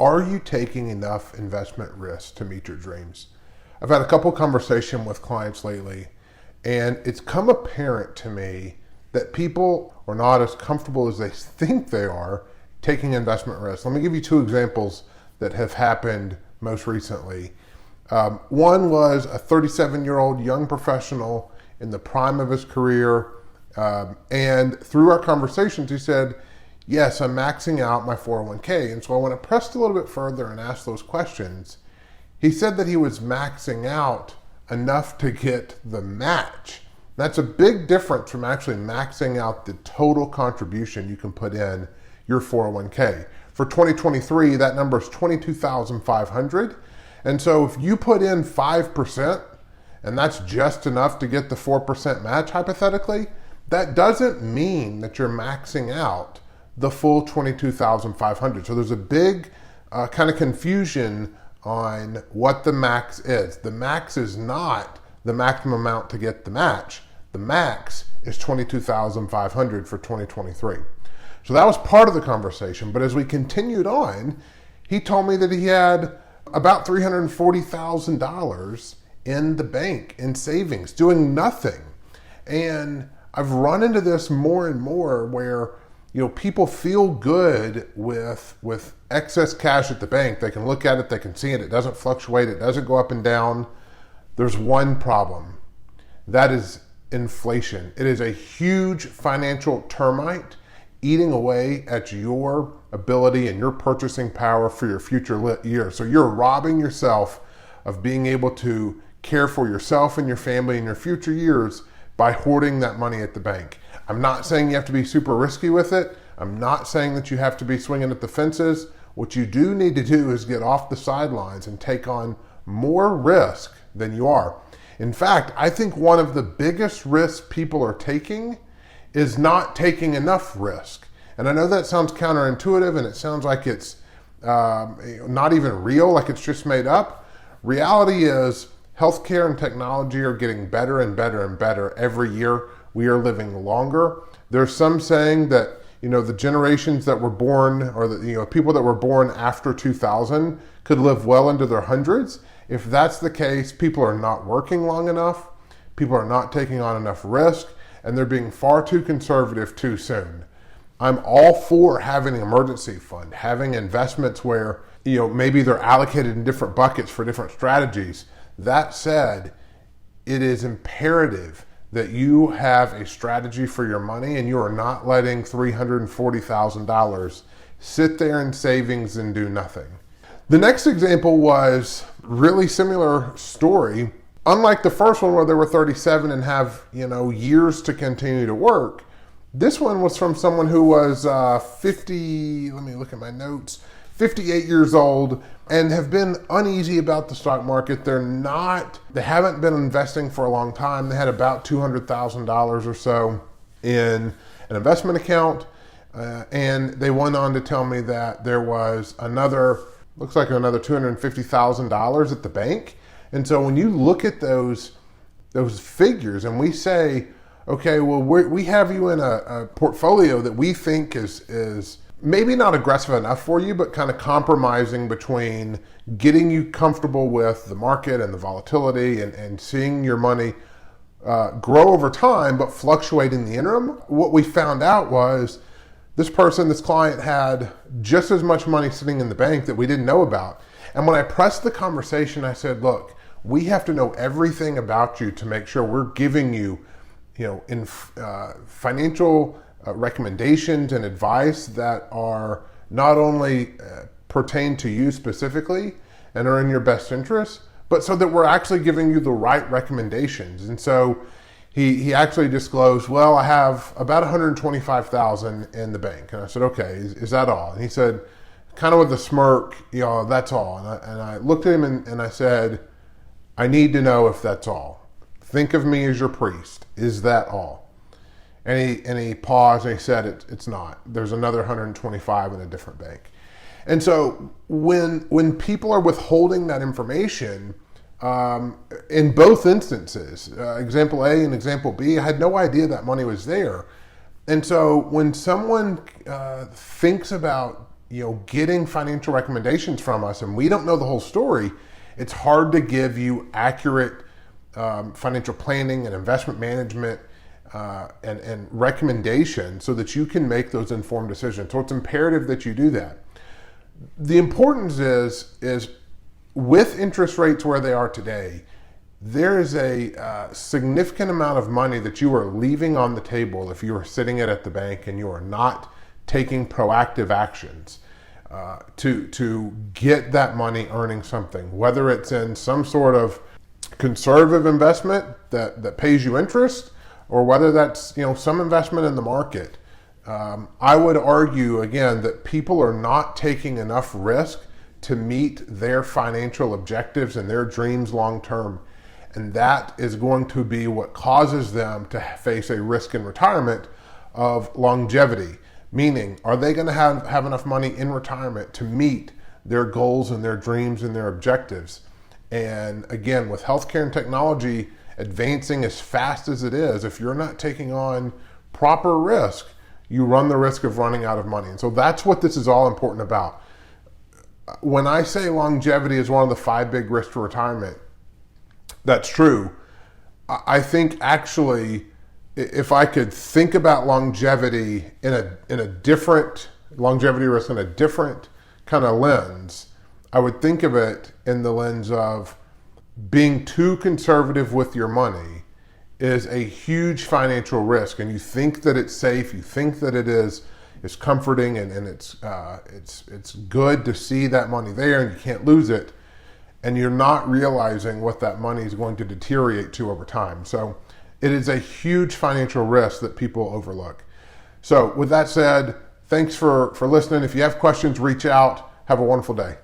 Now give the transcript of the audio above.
Are you taking enough investment risk to meet your dreams? I've had a couple conversations with clients lately, and it's come apparent to me that people are not as comfortable as they think they are taking investment risk. Let me give you two examples that have happened most recently. One was a 37-year-old young professional in the prime of his career, and through our conversations, he said, yes, I'm maxing out my 401k. And so I want to press a little bit further and ask those questions. He said that he was maxing out enough to get the match. That's a big difference from actually maxing out the total contribution you can put in your 401k. For 2023, that number is $22,500. And so if you put in 5%, and that's just enough to get the 4% match hypothetically, that doesn't mean that you're maxing out the full $22,500. So there's a big kind of confusion on what the max is. The max is not the maximum amount to get the match. The max is $22,500 for 2023. So that was part of the conversation. But as we continued on, he told me that he had about $340,000 in the bank in savings, doing nothing. And I've run into this more and more where people feel good with excess cash at the bank. They can look at it, they can see it, it doesn't fluctuate, it doesn't go up and down. There's one problem. That is inflation. It is a huge financial termite eating away at your ability and your purchasing power for your future years. So you're robbing yourself of being able to care for yourself and your family in your future years by hoarding that money at the bank. I'm not saying you have to be super risky with it. I'm not saying that you have to be swinging at the fences. What you do need to do is get off the sidelines and take on more risk than you are. In fact, I think one of the biggest risks people are taking is not taking enough risk. And I know that sounds counterintuitive and it sounds like it's not even real, like it's just made up. Reality is healthcare and technology are getting better and better and better every year. We are living longer. There's some saying that the generations that were born, or the people that were born after 2000 could live well into their hundreds. If that's the case, people are not working long enough. People are not taking on enough risk, and they're being far too conservative too soon. I'm all for having an emergency fund, having investments where maybe they're allocated in different buckets for different strategies. That said, it is imperative that you have a strategy for your money and you are not letting $340,000 sit there in savings and do nothing. The next example was really similar story. Unlike the first one where they were 37 and have, years to continue to work, this one was from someone who was 50, let me look at my notes, 58 years old, and have been uneasy about the stock market. They haven't been investing for a long time. They had about $200,000 or so in an investment account. And they went on to tell me that there was another $250,000 at the bank. And so when you look at those figures and we say, okay, well, we have you in a portfolio that we think is maybe not aggressive enough for you, but kind of compromising between getting you comfortable with the market and the volatility and seeing your money grow over time, but fluctuate in the interim. What we found out was this client had just as much money sitting in the bank that we didn't know about. And when I pressed the conversation, I said, look, we have to know everything about you to make sure we're giving you, financial recommendations and advice that are not only pertain to you specifically and are in your best interest, but so that we're actually giving you the right recommendations. And so he actually disclosed, well, I have about $125,000 in the bank. And I said, okay, is that all? And he said, kind of with a smirk, that's all. And I looked at him and I said, I need to know if that's all. Think of me as your priest. Is that all? And he paused and he said, it's not. There's another 125 in a different bank. And so when people are withholding that information, in both instances, example A and example B, I had no idea that money was there. And so when someone thinks about getting financial recommendations from us and we don't know the whole story, it's hard to give you accurate financial planning and investment management and recommendations so that you can make those informed decisions. So it's imperative that you do that. The importance is with interest rates where they are today, there is a significant amount of money that you are leaving on the table if you are sitting it at the bank and you are not taking proactive actions to get that money earning something, whether it's in some sort of conservative investment that pays you interest, or whether that's some investment in the market. I would argue again that people are not taking enough risk to meet their financial objectives and their dreams long term, and that is going to be what causes them to face a risk in retirement of longevity. Meaning, are they going to have enough money in retirement to meet their goals and their dreams and their objectives? And again, with healthcare and technology advancing as fast as it is, if you're not taking on proper risk, you run the risk of running out of money. And so that's what this is all important about. When I say longevity is one of the 5 big risks to retirement, that's true. I think actually, if I could think about longevity in a different longevity risk in a different kind of lens, I would think of it in the lens of being too conservative with your money is a huge financial risk, and you think that it's safe, you think that it is comforting, and it's good to see that money there and you can't lose it, and you're not realizing what that money is going to deteriorate to over time. So it is a huge financial risk that people overlook. So with that said, thanks for listening. If you have questions, reach out. Have a wonderful day.